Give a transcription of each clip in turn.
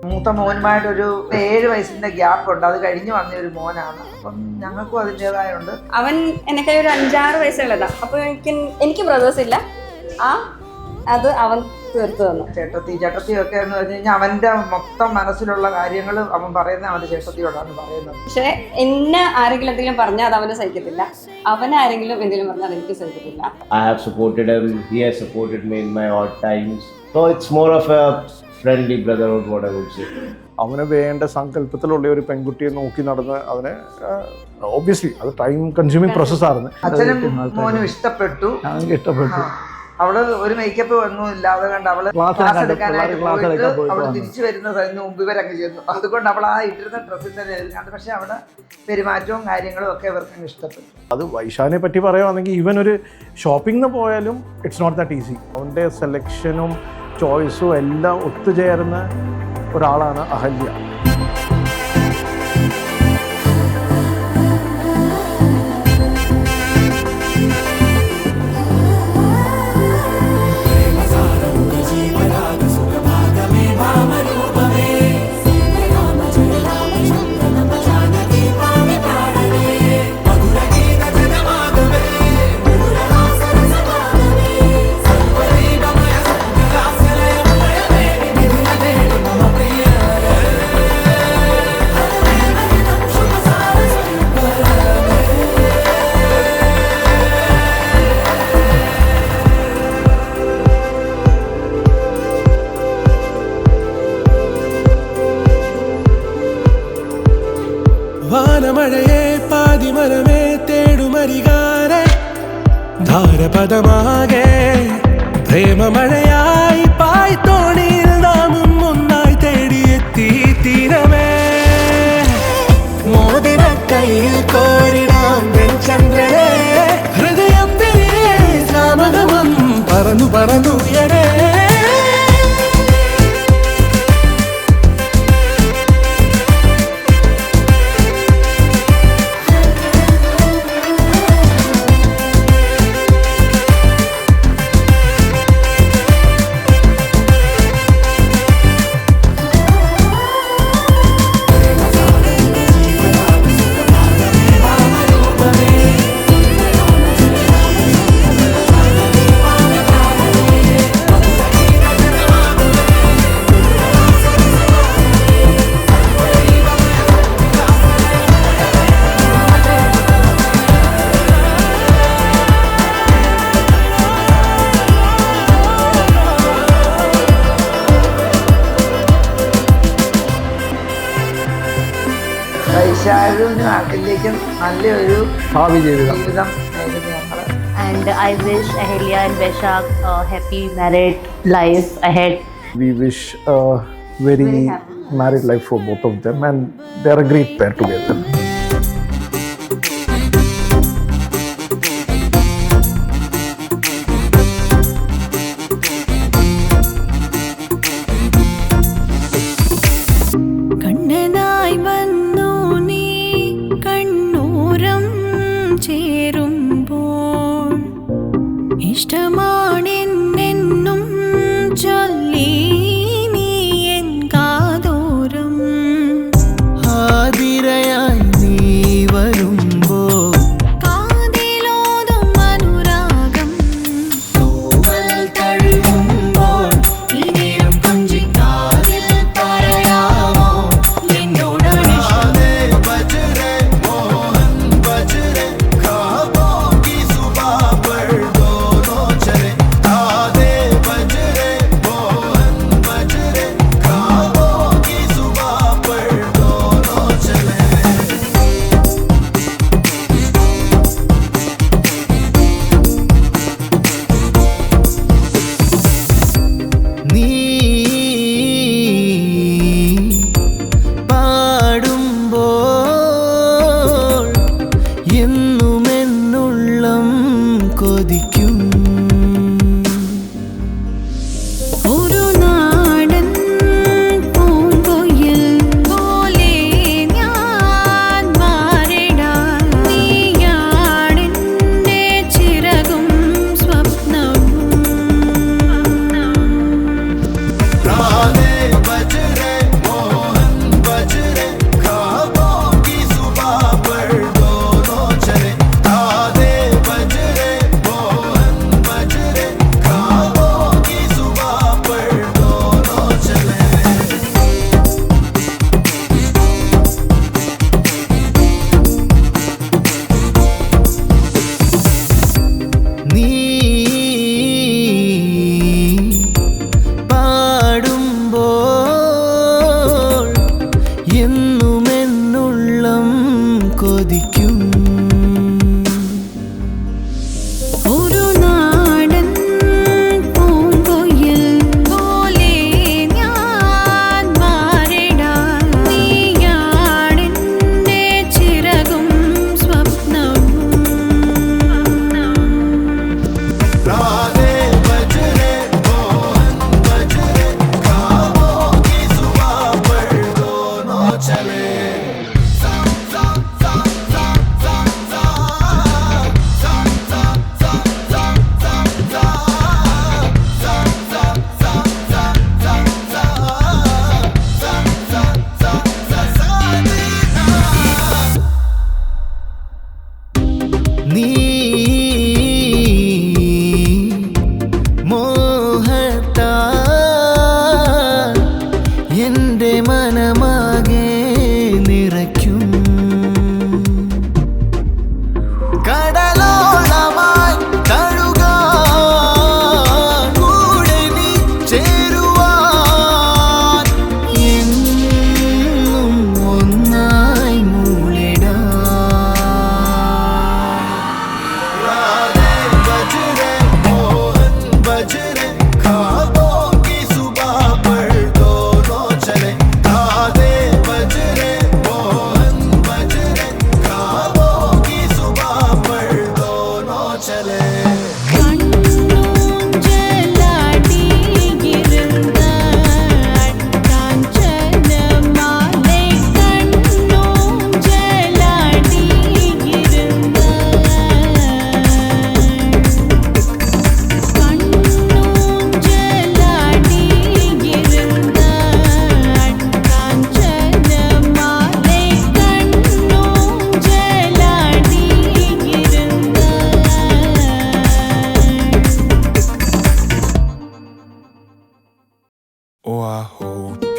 മൂത്ത മോനുമായിട്ടൊരു 7 വയസ്സിന്റെ ഗ്യാപ്പ് ഉണ്ട്. അത് കഴിഞ്ഞ് വന്ന ഒരു മോനാണ്. അപ്പം ഞങ്ങൾക്കും അതിൻ്റെതായുണ്ട്. അവൻ എന്നെക്കായി ഒരു 5-6 വയസ്സുള്ളതാ. അപ്പൊ എനിക്ക് ബ്രദേഴ്സ് ഇല്ല. അത് അവൻ തീർത്തു തന്നു. ചേട്ടത്തിയൊക്കെ എന്ന് പറഞ്ഞു കഴിഞ്ഞാൽ അവന്റെ മൊത്തം മനസ്സിലുള്ള കാര്യങ്ങൾ അവൻ പറയുന്നത് അവന്റെ ചേട്ടത്തിയോടാണ് പറയുന്നത്. പക്ഷെ എന്നെ ആരെങ്കിലും എന്തെങ്കിലും പറഞ്ഞാൽ അത് അവന് സഹിക്കത്തില്ല. അവനെ ആരെങ്കിലും എന്തെങ്കിലും പറഞ്ഞാൽ അത് എനിക്ക് സഹിക്കത്തില്ല. I have supported him. He has supported me in my odd times. So it's more of a friendly brotherhood, what I would say. അവന് വേണ്ട സങ്കല്പത്തിലുള്ള ഒരു പെൺകുട്ടിയെ നോക്കി നടന്ന് അതിനെ ഒബ്വിയസ്ലി അത് ടൈം കൺസ്യൂമിങ് പ്രോസസ്സായിരുന്നു. അച്ഛനും മോനും ഇഷ്ടപ്പെട്ടു. അവള് ഒരു മേക്കപ്പ് ഒന്നും ഇല്ലാതെ കണ്ട് അവള് ക്ലാസ് എടുക്കാനായിട്ട് പോയിട്ട് അവള് തിരിച്ചു വരുന്നതിന് മുമ്പ് ഇവരങ്ങ് ചെന്നു. അതുകൊണ്ട് അവൾ ആ ഇട്ടിരുന്ന ഡ്രസ്സിൽ തന്നെ കണ്ട്. പക്ഷെ അവിടെ പെരുമാറ്റവും കാര്യങ്ങളും ഒക്കെ ഇവർക്ക് ഇഷ്ടപ്പെട്ടു. അത് വൈശാനെ പറ്റി പറയുകയാണെങ്കിൽ ഇവൻ ഒരു ഷോപ്പിങ്ങിന് പോയാലും ഇറ്റ്സ് നോട്ട് ദാറ്റ് ഈസി. അവൻ്റെ സെലക്ഷനും ചോയ്സും എല്ലാം ഒത്തുചേർന്ന ഒരാളാണ് അഹല്യ. വാനമഴയെ പാതിമരമേ തേടുമരികാരെ ധാരപദമാകെ പ്രേമമഴയായി പായ്ത്തോണിയിൽ നാമും ഒന്നായി തേടിയെത്തി തീരമേ മോതിര കയ്യിൽ കോരിടാം ചന്ദ്രനെ ഹൃദയം സാമതമം പറന്നു പറന്നുയരേ. വൈശാഖിനും അഖിലേക്കും നല്ലൊരു ഭാവി ജീവിതം നേരുന്നു ഞങ്ങൾ. And I wish Ahalya and Vaishak a happy married life ahead. We wish a very married life for both of them and they are a great pair together. കണ്ണനായി വന്നു നീ കണ്ണൂരം ചേരുമ്പോൾ ഇഷ്ടമാണെന്നെന്നും ചൊല്ലി നീ എൻ കാതോരം ആതിരയായി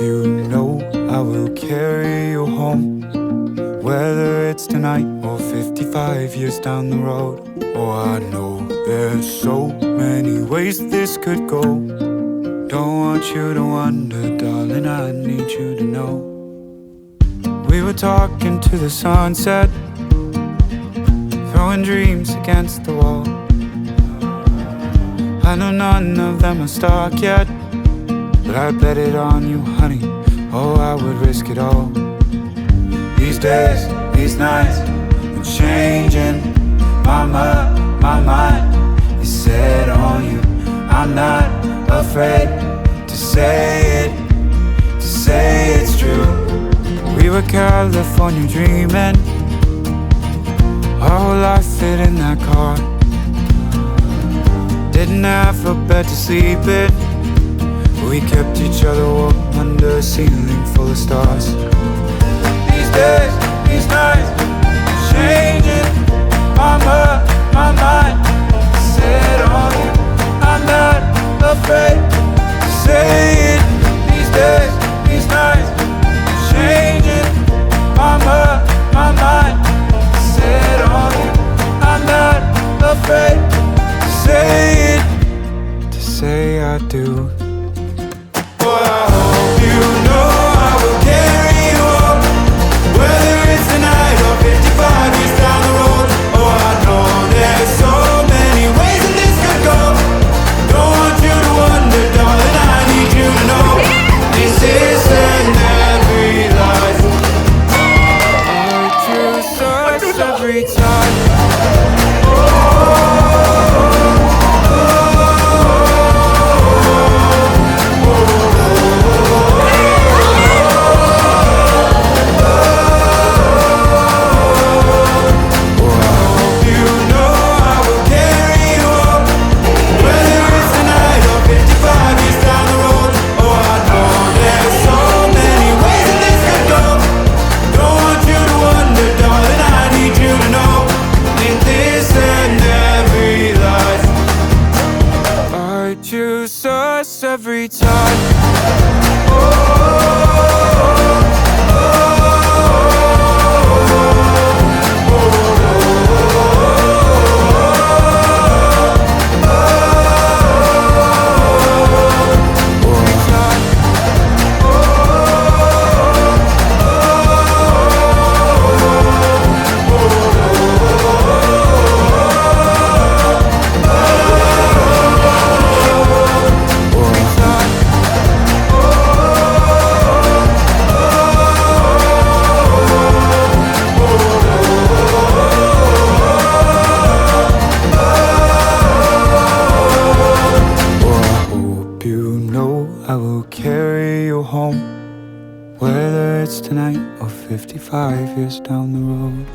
you know I will carry you home, whether it's tonight or 55 years down the road. Oh, I know there's so many ways this could go. Don't want you to wonder, darling, I need you to know. We were talking to the sunset, throwing dreams against the wall. I know none of them are stuck yet, but I bet it on you, honey. Oh, I would risk it all. These days, these nights, I'm changing. My mind is set on you. I'm not afraid to say it, to say it's true. We were California dreaming, our whole life fit in that car. Didn't have a bed to sleep in, we kept each other warm under a ceiling full of stars. These days, these nights, changing. My mind set on you. I'm not afraid to say it. These days, these nights, changing. My mind set on you. I'm not afraid to say it, to say I do. Boy, I hope you know I will carry you home, whether it's tonight or 55 years down the road. Oh, I know there's so many ways that this could go. Don't want you to wonder, darling, I need you to know. This isn't every life. I choose us every time. Choose us every time. I will carry you home, whether it's tonight or 55 years down the road.